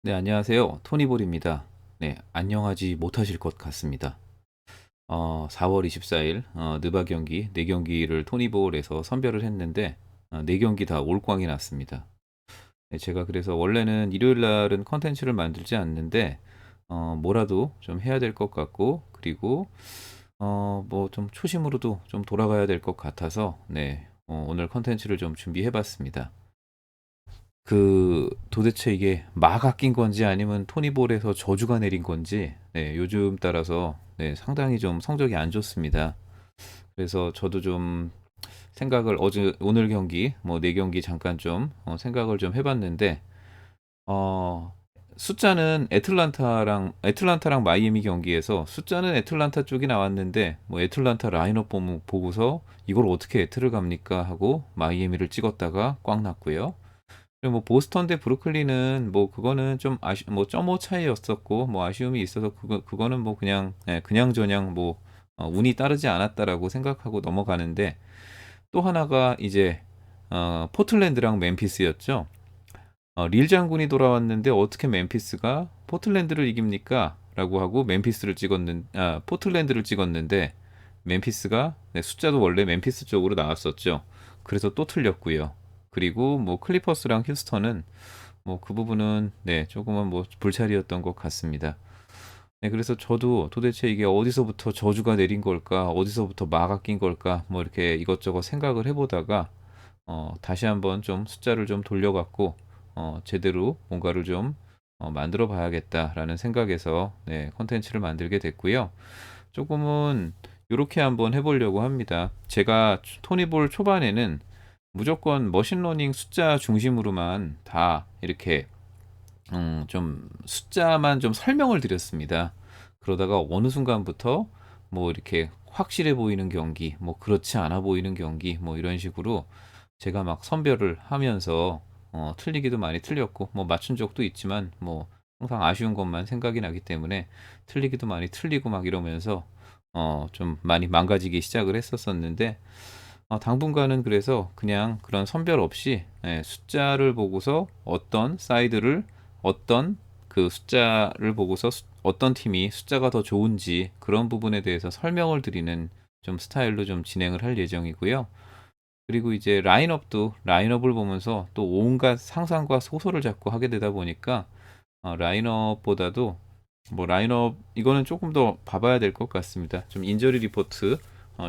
네, 안녕하세요. 토니볼입니다. 네, 안녕하지 못하실 것 같습니다. 4월 24일 느바 경기 4경기를 토니볼에서 선별을 했는데 4경기 다 올꽝이 났습니다. 네, 제가 그래서 원래는 일요일 날은 컨텐츠를 만들지 않는데 뭐라도 좀 해야 될 것 같고, 그리고 뭐 좀 초심으로도 좀 돌아가야 될 것 같아서 네, 오늘 컨텐츠를 좀 준비해 봤습니다. 도대체 이게 마가 낀 건지 아니면 토니볼에서 저주가 내린 건지, 네, 요즘 따라서 네, 상당히 좀 성적이 안 좋습니다. 그래서 저도 좀 생각을 오늘 경기 뭐 4경기 잠깐 좀 생각을 좀 해봤는데, 어, 숫자는 애틀란타랑 마이애미 경기에서 숫자는 애틀란타 쪽이 나왔는데, 뭐 애틀란타 라인업 보고서 이걸 어떻게 애틀을 갑니까 하고 마이애미를 찍었다가 꽝 났고요. 그리고 뭐 보스턴 대 브루클린은 뭐 그거는 좀 뭐 점오 차이였었고 뭐 아쉬움이 있어서 그거는 뭐 그냥 그냥 저냥 뭐 운이 따르지 않았다라고 생각하고 넘어가는데, 또 하나가 이제 포틀랜드랑 멤피스였죠. 릴 장군이 돌아왔는데 어떻게 멤피스가 포틀랜드를 이깁니까? 라고 하고 포틀랜드를 찍었는데 멤피스가 네, 숫자도 원래 멤피스 쪽으로 나왔었죠. 그래서 또 틀렸고요. 그리고 뭐 클리퍼스랑 휴스턴은 뭐 그 부분은 네, 조금은 뭐 불찰이었던 것 같습니다. 네, 그래서 저도 도대체 이게 어디서부터 저주가 내린 걸까, 어디서부터 마가 낀 걸까, 뭐 이렇게 이것저것 생각을 해보다가 다시 한번 좀 숫자를 좀 돌려갖고 제대로 뭔가를 좀 만들어 봐야겠다라는 생각에서 네, 컨텐츠를 만들게 됐고요. 조금은 이렇게 한번 해보려고 합니다. 제가 토니볼 초반에는 무조건 머신러닝 숫자 중심으로만 다 이렇게 좀 숫자만 좀 설명을 드렸습니다. 그러다가 어느 순간부터 뭐 이렇게 확실해 보이는 경기, 뭐 그렇지 않아 보이는 경기, 뭐 이런 식으로 제가 막 선별을 하면서 틀리기도 많이 틀렸고, 뭐 맞춘 적도 있지만 뭐 항상 아쉬운 것만 생각이 나기 때문에 틀리기도 많이 틀리고 막 이러면서 좀 많이 망가지기 시작을 했었었는데, 당분간은 그래서 그냥 그런 선별 없이 숫자를 보고서 어떤 그 숫자를 보고서 어떤 팀이 숫자가 더 좋은지 그런 부분에 대해서 설명을 드리는 좀 스타일로 좀 진행을 할 예정이고요. 그리고 이제 라인업을 보면서 또 온갖 상상과 소설을 자꾸 하게 되다 보니까 라인업보다도 뭐 라인업 이거는 조금 더 봐봐야 될 것 같습니다. 좀 인저리 리포트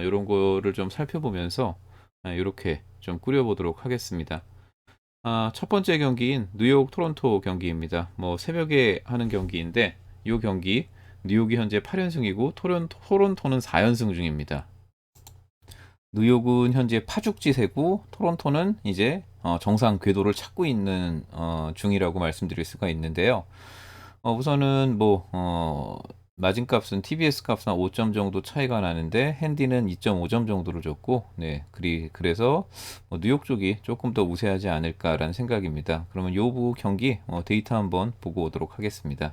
이런 거를 좀 살펴보면서 이렇게 좀 꾸려보도록 하겠습니다. 첫 번째 경기인 뉴욕 토론토 경기입니다. 뭐 새벽에 하는 경기인데 이 경기 뉴욕이 현재 8연승이고 토론토는 4연승 중입니다. 뉴욕은 현재 파죽지세고 토론토는 이제 정상 궤도를 찾고 있는 중이라고 말씀드릴 수가 있는데요. 우선은 뭐 마진값은 TBS 값은 5점 정도 차이가 나는데 핸디는 2.5점 정도를 줬고, 네, 그래서 뉴욕 쪽이 조금 더 우세하지 않을까라는 생각입니다. 그러면 요부 경기 데이터 한번 보고 오도록 하겠습니다.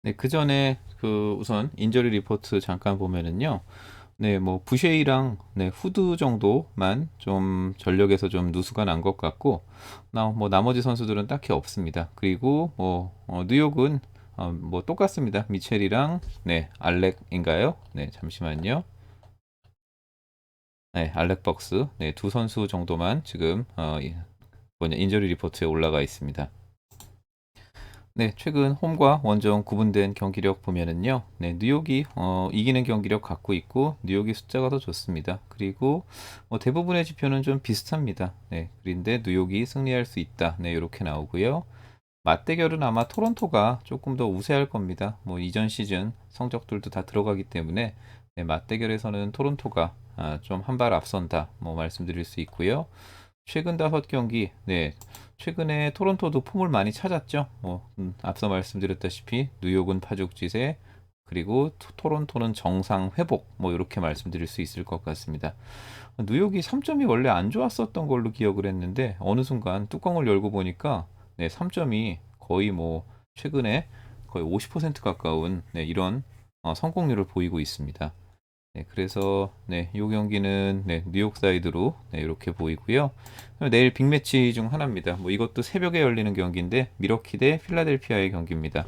네, 그 전에 우선 인저리 리포트 잠깐 보면은요. 네, 뭐 부쉐이랑 네, 후드 정도만 좀 전력에서 좀 누수가 난 것 같고, 뭐 나머지 선수들은 딱히 없습니다. 그리고 뭐 뉴욕은 뭐 똑같습니다. 미첼이랑 네, 알렉인가요? 네, 잠시만요. 네, 알렉 벅스 네, 두 선수 정도만 지금 인저리 리포트에 올라가 있습니다. 네, 최근 홈과 원정 구분된 경기력 보면은요, 네, 뉴욕이 이기는 경기력 갖고 있고 뉴욕이 숫자가 더 좋습니다. 그리고 대부분의 지표는 좀 비슷합니다. 네, 그런데 뉴욕이 승리할 수 있다. 네, 이렇게 나오고요. 맞대결은 아마 토론토가 조금 더 우세할 겁니다. 뭐 이전 시즌 성적들도 다 들어가기 때문에 네, 맞대결에서는 토론토가 좀 한 발 앞선다. 뭐 말씀드릴 수 있고요. 최근 5경기, 네, 최근에 토론토도 폼을 많이 찾았죠. 뭐 앞서 말씀드렸다시피 뉴욕은 파죽지세, 그리고 토론토는 정상 회복, 뭐 이렇게 말씀드릴 수 있을 것 같습니다. 뉴욕이 3점이 원래 안 좋았었던 걸로 기억을 했는데 어느 순간 뚜껑을 열고 보니까 네, 3점이 거의 뭐 최근에 거의 50% 가까운 네, 이런 성공률을 보이고 있습니다. 네, 그래서 네, 요 경기는 네, 뉴욕 사이드로 네, 이렇게 보이고요. 내일 빅매치 중 하나입니다. 뭐 이것도 새벽에 열리는 경기인데 미러키 대 필라델피아의 경기입니다.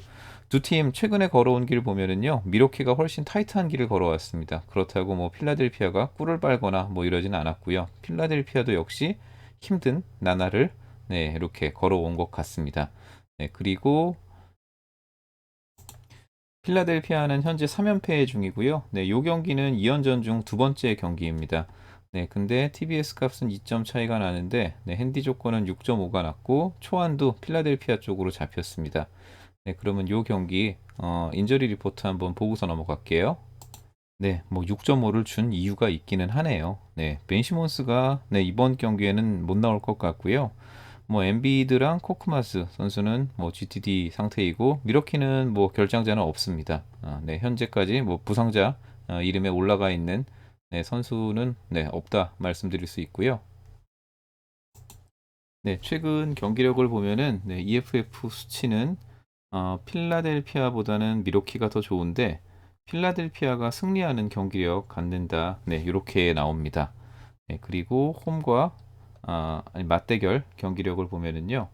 두 팀 최근에 걸어온 길 보면은요, 미러키가 훨씬 타이트한 길을 걸어왔습니다. 그렇다고 뭐 필라델피아가 꿀을 빨거나 뭐 이러진 않았고요. 필라델피아도 역시 힘든 나날을 네, 이렇게 걸어온 것 같습니다. 네, 그리고 필라델피아는 현재 3연패 중이고요. 네, 요 경기는 2연전 중 두 번째 경기입니다. 네, 근데 TBS 값은 2점 차이가 나는데 네, 핸디 조건은 6.5가 났고 초안도 필라델피아 쪽으로 잡혔습니다. 네, 그러면 요 경기 인저리 리포트 한번 보고서 넘어갈게요. 네, 뭐 6.5를 준 이유가 있기는 하네요. 네, 벤 시몬스가 네, 이번 경기에는 못 나올 것 같고요. 뭐 엠비드랑 코크마스 선수는 뭐 GTD 상태이고 미러키는 뭐 결장자는 없습니다. 네, 현재까지 뭐 부상자 이름에 올라가 있는 네, 선수는 네, 없다 말씀드릴 수 있고요. 네, 최근 경기력을 보면은 네, EFF 수치는 필라델피아보다는 미러키가 더 좋은데 필라델피아가 승리하는 경기력 갖는다. 네, 이렇게 나옵니다. 네, 그리고 홈과 아니, 맞대결 경기력을 보면은요.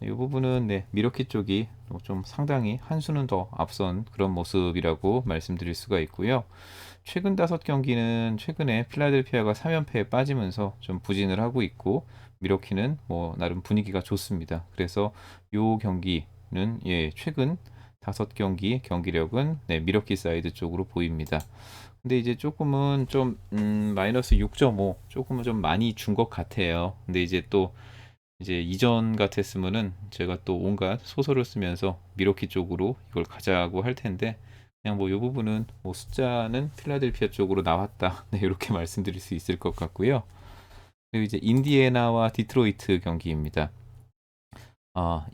이 부분은 네, 미러키 쪽이 좀 상당히 한 수는 더 앞선 그런 모습이라고 말씀드릴 수가 있고요. 최근 5경기는 최근에 필라델피아가 3연패에 빠지면서 좀 부진을 하고 있고 미러키는 뭐 나름 분위기가 좋습니다. 그래서 요 경기는 예, 최근 5경기 경기력은 네, 미러키 사이드 쪽으로 보입니다. 근데 이제 조금은 좀 마이너스 6.5 조금은 좀 많이 준 것 같아요. 근데 이제 또 이제 이전 같았으면은 제가 또 온갖 소설을 쓰면서 미러키 쪽으로 이걸 가자고 할 텐데 그냥 뭐 이 부분은 뭐 숫자는 필라델피아 쪽으로 나왔다. 네, 이렇게 말씀드릴 수 있을 것 같고요. 그리고 이제 인디애나와 디트로이트 경기입니다.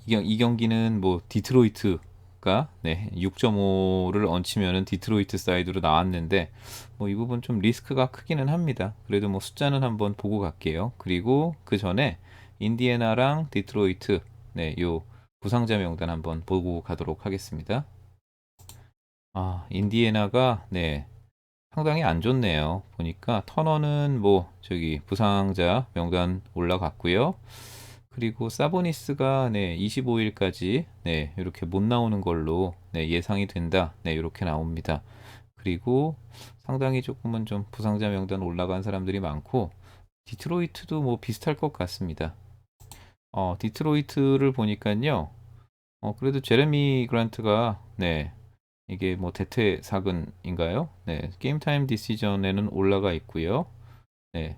이 경기는 뭐 디트로이트가 네, 6.5를 얹히면은 디트로이트 사이드로 나왔는데 뭐 이 부분 좀 리스크가 크기는 합니다. 그래도 뭐 숫자는 한번 보고 갈게요. 그리고 그 전에 인디애나랑 디트로이트 네, 요 부상자 명단 한번 보고 가도록 하겠습니다. 인디애나가 네, 상당히 안 좋네요. 보니까 터너는 뭐 저기 부상자 명단 올라갔고요. 그리고 사보니스가 네, 25일까지 네, 이렇게 못 나오는 걸로 네, 예상이 된다. 네, 이렇게 나옵니다. 그리고 상당히 조금은 좀 부상자 명단 올라간 사람들이 많고 디트로이트도 뭐 비슷할 것 같습니다. 디트로이트를 보니까요. 그래도 제레미 그란트가 네, 이게 뭐 대퇴사근인가요? 네, 게임 타임 디시전에는 올라가 있고요. 네,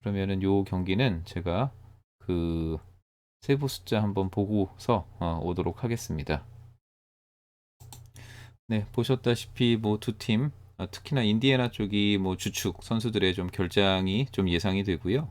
그러면은 요 경기는 제가 그 세부 숫자 한번 보고서 오도록 하겠습니다. 네, 보셨다시피 뭐 두 팀, 특히나 인디애나 쪽이 뭐 주축 선수들의 좀 결장이 좀 예상이 되고요.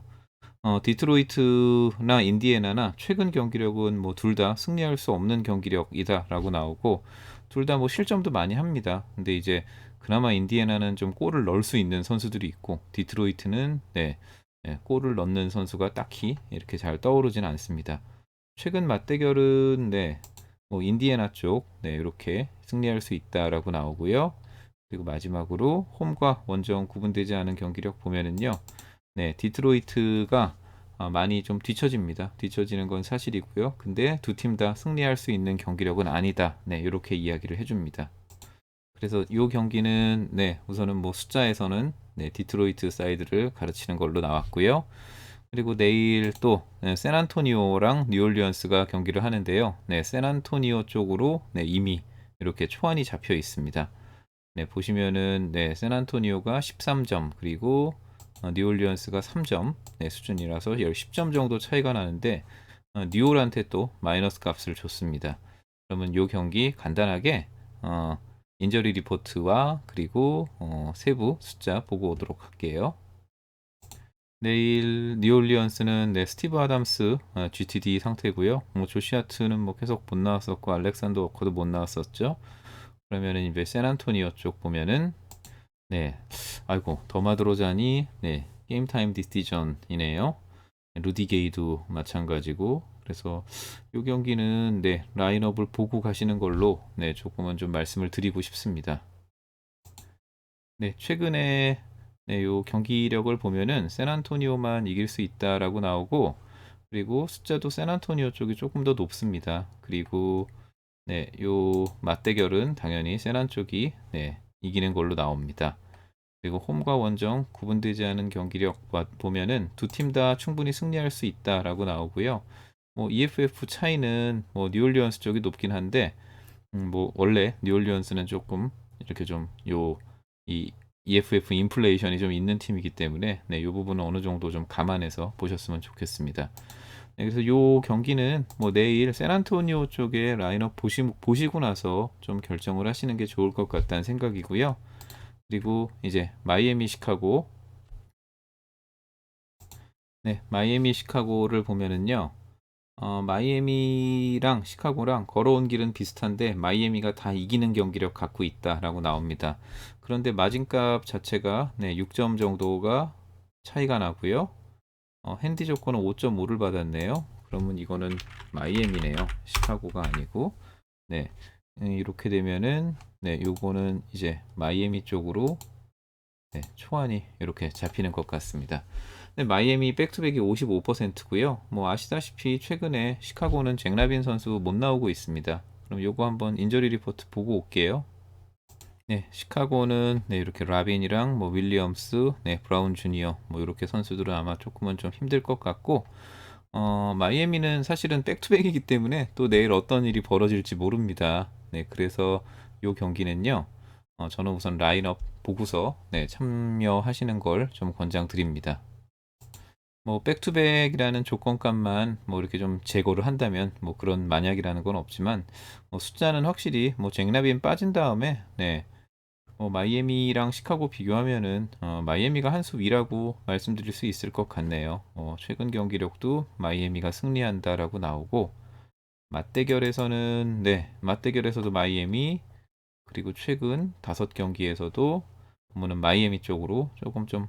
디트로이트나 인디애나나 최근 경기력은 뭐 둘 다 승리할 수 없는 경기력이다라고 나오고 둘 다 뭐 실점도 많이 합니다. 근데 이제 그나마 인디애나는 좀 골을 넣을 수 있는 선수들이 있고 디트로이트는 네, 네, 골을 넣는 선수가 딱히 이렇게 잘 떠오르진 않습니다. 최근 맞대결은 네, 뭐 인디애나 쪽 네, 이렇게 승리할 수 있다라고 나오고요. 그리고 마지막으로 홈과 원정 구분되지 않은 경기력 보면은요. 네, 디트로이트가 많이 좀 뒤처집니다. 뒤처지는 건 사실이고요. 근데 두 팀 다 승리할 수 있는 경기력은 아니다. 네, 이렇게 이야기를 해줍니다. 그래서 이 경기는 네, 우선은 뭐 숫자에서는 네, 디트로이트 사이드를 가르치는 걸로 나왔고요. 그리고 내일 또 네, 샌안토니오랑 뉴올리언스가 경기를 하는데요. 네, 샌안토니오 쪽으로 네, 이미 이렇게 초안이 잡혀 있습니다. 네, 보시면은 네, 샌안토니오가 13점 그리고 뉴올리언스가 3점 네, 수준이라서 10점 정도 차이가 나는데 뉴올한테 또 마이너스 값을 줬습니다. 그러면 이 경기 간단하게 인저리 리포트와 그리고 세부 숫자 보고 오도록 할게요. 내일 뉴올리언스는 네, 스티브 아담스 GTD 상태고요. 뭐 조시 아트는 뭐 계속 못 나왔었고 알렉산더 워커도 못 나왔었죠. 그러면은 이제 샌안토니오 쪽 보면은 네, 아이고 더마드로자니 네, 게임 타임 디시전이네요. 루디 게이도 마찬가지고 그래서 이 경기는 네, 라인업을 보고 가시는 걸로 네, 조금은 좀 말씀을 드리고 싶습니다. 네, 최근에 네, 요 경기력을 보면은 샌안토니오만 이길 수 있다라고 나오고, 그리고 숫자도 샌안토니오 쪽이 조금 더 높습니다. 그리고 네, 요 맞대결은 당연히 샌안 쪽이 네, 이기는 걸로 나옵니다. 그리고 홈과 원정 구분되지 않은 경기력 보면은 두 팀 다 충분히 승리할 수 있다라고 나오고요. 뭐 EFF 차이는 뭐 뉴올리언스 쪽이 높긴 한데, 뭐 원래 뉴올리언스는 조금 이렇게 좀 이 EFF 인플레이션이 좀 있는 팀이기 때문에 네, 이 부분은 어느 정도 좀 감안해서 보셨으면 좋겠습니다. 네, 그래서 요 경기는 뭐 내일 샌안토니오 쪽에 라인업 보시고 나서 좀 결정을 하시는 게 좋을 것 같다는 생각이고요. 그리고 이제 마이애미 시카고, 네, 마이애미 시카고를 보면은요. 마이애미랑 시카고랑 걸어온 길은 비슷한데 마이애미가 다 이기는 경기력 갖고 있다라고 나옵니다. 그런데 마진값 자체가 네, 6점 정도가 차이가 나고요. 핸디 조건은 5.5를 받았네요. 그러면 이거는 마이애미네요. 시카고가 아니고. 네. 이렇게 되면은 네, 요거는 이제 마이애미 쪽으로 네, 초안이 이렇게 잡히는 것 같습니다. 네, 마이애미 백투백이 55%고요. 뭐 아시다시피 최근에 시카고는 잭 라빈 선수 못 나오고 있습니다. 그럼 요거 한번 인저리 리포트 보고 올게요. 네, 시카고는 네, 이렇게 라빈이랑 뭐 윌리엄스, 네, 브라운 주니어 뭐 이렇게 선수들은 아마 조금은 좀 힘들 것 같고, 마이애미는 사실은 백투백이기 때문에 또 내일 어떤 일이 벌어질지 모릅니다. 네, 그래서 요 경기는요, 저는 우선 라인업 보고서 네, 참여하시는 걸 좀 권장드립니다. 뭐 백투백이라는 조건값만 뭐 이렇게 좀 제거를 한다면 뭐 그런 만약이라는 건 없지만, 숫자는 확실히 뭐 잭라빈 빠진 다음에 네, 마이애미랑 시카고 비교하면은 마이애미가 한 수 위라고 말씀드릴 수 있을 것 같네요. 최근 경기력도 마이애미가 승리한다라고 나오고, 맞대결에서는 네, 맞대결에서도 마이애미, 그리고 최근 5경기에서도 보면은 마이애미 쪽으로 조금 좀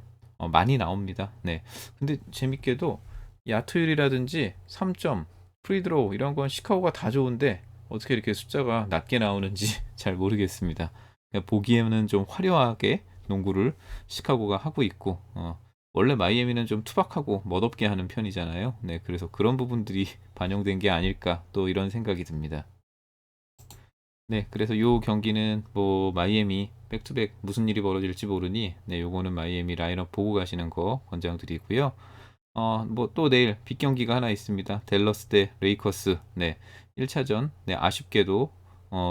많이 나옵니다. 네. 근데 재밌게도 야투율이라든지 3점, 프리드로우 이런 건 시카고가 다 좋은데 어떻게 이렇게 숫자가 낮게 나오는지 잘 모르겠습니다. 그냥 보기에는 좀 화려하게 농구를 시카고가 하고 있고, 원래 마이애미는 좀 투박하고 멋없게 하는 편이잖아요. 네, 그래서 그런 부분들이 반영된 게 아닐까 또 이런 생각이 듭니다. 네, 그래서 요 경기는 뭐 마이애미 백투백 무슨 일이 벌어질지 모르니 네, 요거는 마이애미 라인업 보고 가시는 거 권장드리고요. 뭐 또 내일 빅 경기가 하나 있습니다. 댈러스 대 레이커스. 네, 1차전 네, 아쉽게도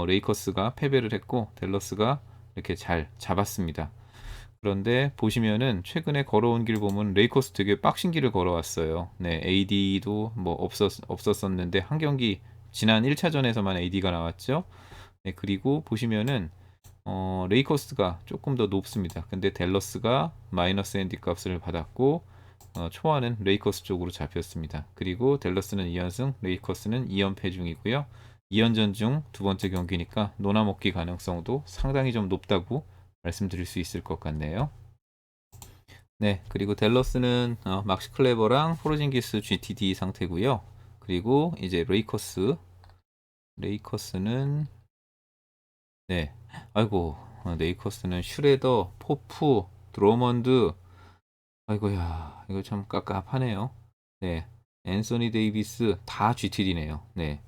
레이커스가 패배를 했고 댈러스가 이렇게 잘 잡았습니다. 그런데 보시면은 최근에 걸어온 길 보면 레이커스 되게 빡신 길을 걸어왔어요. 네, AD도 뭐 없었었는데 한 경기 지난 1차전에서만 AD가 나왔죠. 네, 그리고 보시면은 레이커스가 조금 더 높습니다. 근데 댈러스가 마이너스 핸디 값을 받았고, 초안은 레이커스 쪽으로 잡혔습니다. 그리고 댈러스는 2연승, 레이커스는 2연패 중이고요. 2연전 중 두 번째 경기니까 노나먹기 가능성도 상당히 좀 높다고 말씀드릴 수 있을 것 같네요. 네, 그리고 댈러스는 막시 클레버랑 포르징기스 GTD 상태고요. 그리고 이제 레이커스는 네. 아이고, 레이커스는 슈레더, 포프, 드로먼드. 아이고야, 이거 참 깝깝하네요. 네. 앤서니 데이비스 다 GTD네요. 네.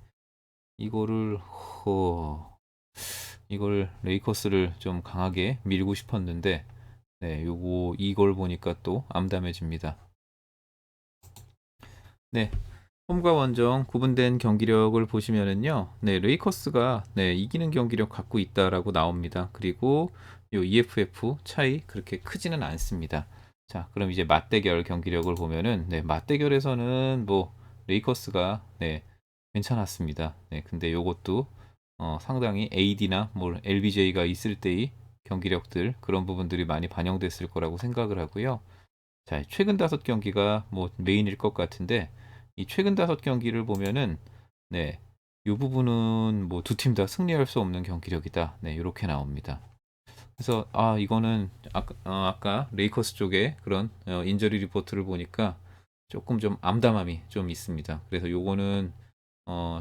이거를 이걸 레이커스를 좀 강하게 밀고 싶었는데 네, 이걸 보니까 또 암담해집니다. 네. 홈과 원정 구분된 경기력을 보시면은요, 네, 레이커스가 네, 이기는 경기력 갖고 있다라고 나옵니다. 그리고 요 EFF 차이 그렇게 크지는 않습니다. 자, 그럼 이제 맞대결 경기력을 보면은 네, 맞대결에서는 뭐 레이커스가 네, 괜찮았습니다. 네, 근데 요것도 상당히 AD나 뭐 LBJ가 있을 때의 경기력들 그런 부분들이 많이 반영됐을 거라고 생각을 하고요. 자, 최근 5경기가 뭐 메인일 것 같은데 이 최근 5경기를 보면은 네, 이 부분은 뭐 두 팀 다 승리할 수 없는 경기력이다. 네, 이렇게 나옵니다. 그래서 이거는 아까 레이커스 쪽에 그런 인저리 리포트를 보니까 조금 좀 암담함이 좀 있습니다. 그래서 요거는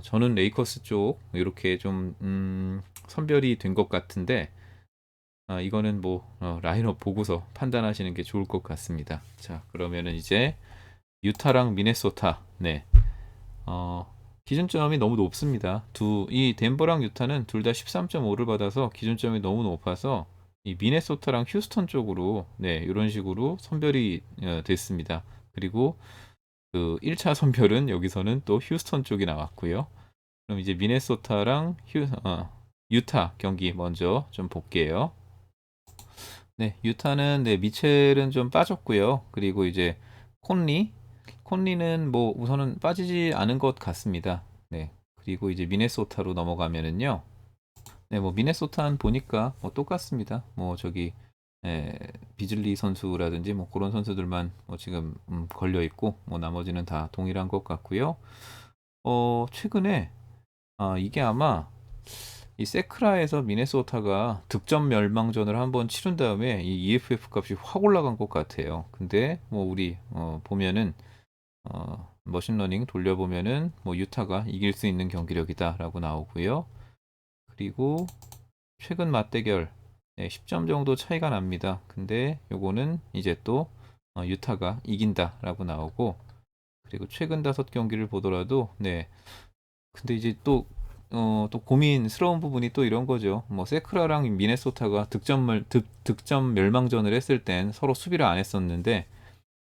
저는 레이커스 쪽 이렇게 좀 선별이 된 것 같은데 이거는 뭐 라인업 보고서 판단하시는 게 좋을 것 같습니다. 자, 그러면은 이제 유타랑 미네소타. 네. 어, 기준점이 너무 높습니다. 이 덴버랑 유타는 둘 다 13.5를 받아서 기준점이 너무 높아서 이 미네소타랑 휴스턴 쪽으로 네, 이런 식으로 선별이 됐습니다. 그리고 그 1차 선별은 여기서는 또 휴스턴 쪽이 나왔고요. 그럼 이제 미네소타랑 유타 경기 먼저 좀 볼게요. 네, 유타는 네, 미첼은 좀 빠졌고요. 그리고 이제 콘리는 뭐 우선은 빠지지 않은 것 같습니다. 네. 그리고 이제 미네소타로 넘어가면은요. 네, 뭐 미네소타는 보니까 뭐 똑같습니다. 뭐 저기 비즐리 선수라든지 뭐 그런 선수들만 뭐 지금 걸려 있고 뭐 나머지는 다 동일한 것 같고요. 최근에 이게 아마 이 세크라에서 미네소타가 득점 멸망전을 한번 치른 다음에 이 EFF 값이 확 올라간 것 같아요. 근데 뭐 우리 보면은 머신러닝 돌려보면은 뭐 유타가 이길 수 있는 경기력이다라고 나오고요. 그리고 최근 맞대결 10점 정도 차이가 납니다. 근데 요거는 이제 또 유타가 이긴다라고 나오고 그리고 최근 5경기를 보더라도 네 근데 이제 또 고민스러운 부분이 또 이런 거죠. 뭐 세크라랑 미네소타가 득점 멸망전을 했을 땐 서로 수비를 안 했었는데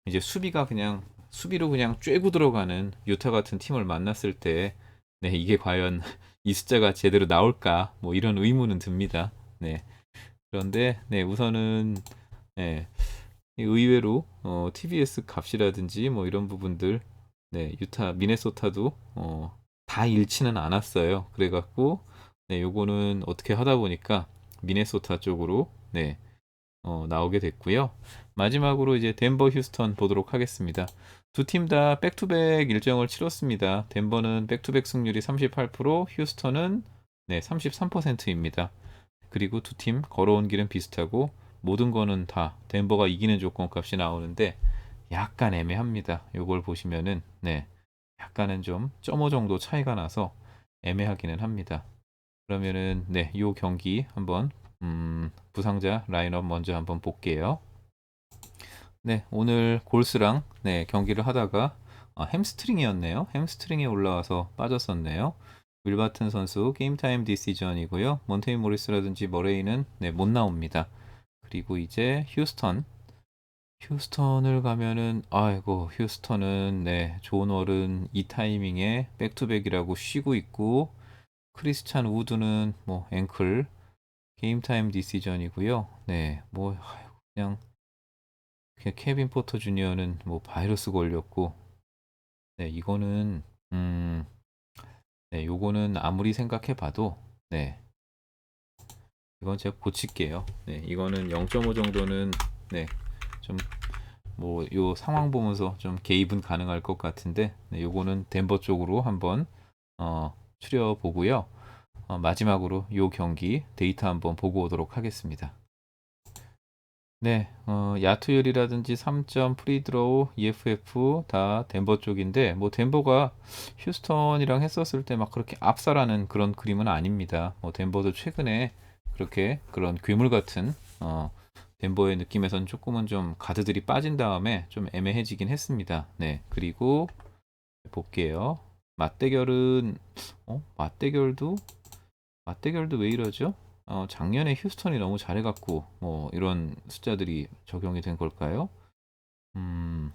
이제 수비로 그냥 쬐고 들어가는 유타 같은 팀을 만났을 때 네, 이게 과연 이 숫자가 제대로 나올까? 뭐 이런 의문은 듭니다. 네. 그런데 네, 우선은 네, 의외로 TBS 값이라든지 뭐 이런 부분들 네, 미네소타도 다 잃지는 않았어요. 그래갖고 네, 요거는 어떻게 하다 보니까 미네소타 쪽으로 네, 나오게 됐고요. 마지막으로 이제 덴버 휴스턴 보도록 하겠습니다. 두 팀 다 백투백 일정을 치렀습니다. 덴버는 백투백 승률이 38%, 휴스턴은 네, 33%입니다. 그리고 두 팀 걸어온 길은 비슷하고 모든 거는 다 덴버가 이기는 조건 값이 나오는데 약간 애매합니다. 요걸 보시면은 네, 약간은 좀 0.5 정도 차이가 나서 애매하기는 합니다. 그러면은 네, 요 경기 한번 부상자 라인업 먼저 한번 볼게요. 네, 오늘 골스랑 네, 경기를 하다가 햄스트링이었네요. 햄스트링이 올라와서 빠졌었네요. 윌바튼 선수 게임 타임 디시전이고요. 몬테인 모리스라든지 머레이는 네, 못 나옵니다. 그리고 이제 휴스턴을 가면은 아이고 휴스턴은 네, 존 월은 이 타이밍에 백투백이라고 쉬고 있고 크리스찬 우드는 뭐 앵클 게임 타임 디시전이고요. 네, 뭐 그냥 케빈 포터 주니어는 뭐 바이러스 걸렸고, 네, 이거는 네, 요거는 아무리 생각해봐도 네, 이건 제가 고칠게요. 네, 이거는 0.5 정도는 네, 좀 뭐 요 상황 보면서 좀 개입은 가능할 것 같은데, 네, 요거는 덴버 쪽으로 한번 추려 보고요. 마지막으로 요 경기 데이터 한번 보고 오도록 하겠습니다. 네, 야투율이라든지 3점, 프리드로우, EFF 다 덴버 쪽인데, 뭐 덴버가 휴스턴이랑 했었을 때 막 그렇게 압살하는 그런 그림은 아닙니다. 뭐 덴버도 최근에 그렇게 그런 괴물 같은 덴버의 느낌에선 조금은 좀 가드들이 빠진 다음에 좀 애매해지긴 했습니다. 네, 그리고 볼게요. 맞대결은 맞대결도 왜 이러죠? 작년에 휴스턴이 너무 잘해갖고 뭐 이런 숫자들이 적용이 된 걸까요? 음,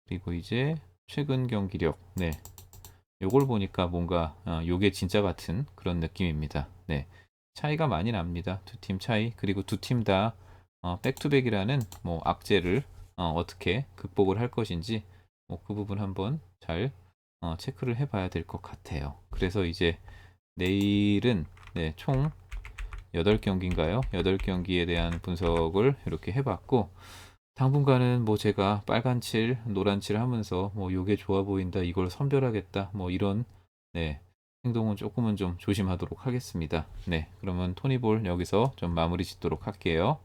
그리고 이제 최근 경기력, 네, 요걸 보니까 뭔가 요게 진짜 같은 그런 느낌입니다. 네, 차이가 많이 납니다. 두 팀 차이. 그리고 두 팀 다 백투백이라는 뭐 악재를 어떻게 극복을 할 것인지 뭐 그 부분 한번 잘 체크를 해봐야 될 것 같아요. 그래서 이제 내일은 네, 총 8경기인가요? 8경기에 대한 분석을 이렇게 해봤고, 당분간은 뭐 제가 빨간 칠, 노란 칠 하면서 뭐 요게 좋아 보인다, 이걸 선별하겠다, 뭐 이런, 네, 행동은 조금은 좀 조심하도록 하겠습니다. 네, 그러면 토니볼 여기서 좀 마무리 짓도록 할게요.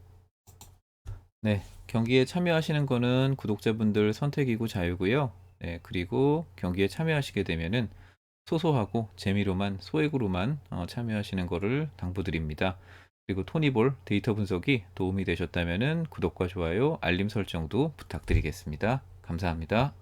네, 경기에 참여하시는 거는 구독자분들 선택이고 자유고요. 네, 그리고 경기에 참여하시게 되면은 소소하고 재미로만 소액으로만 참여하시는 거를 당부드립니다. 그리고 토니볼 데이터 분석이 도움이 되셨다면 구독과 좋아요, 알림 설정도 부탁드리겠습니다. 감사합니다.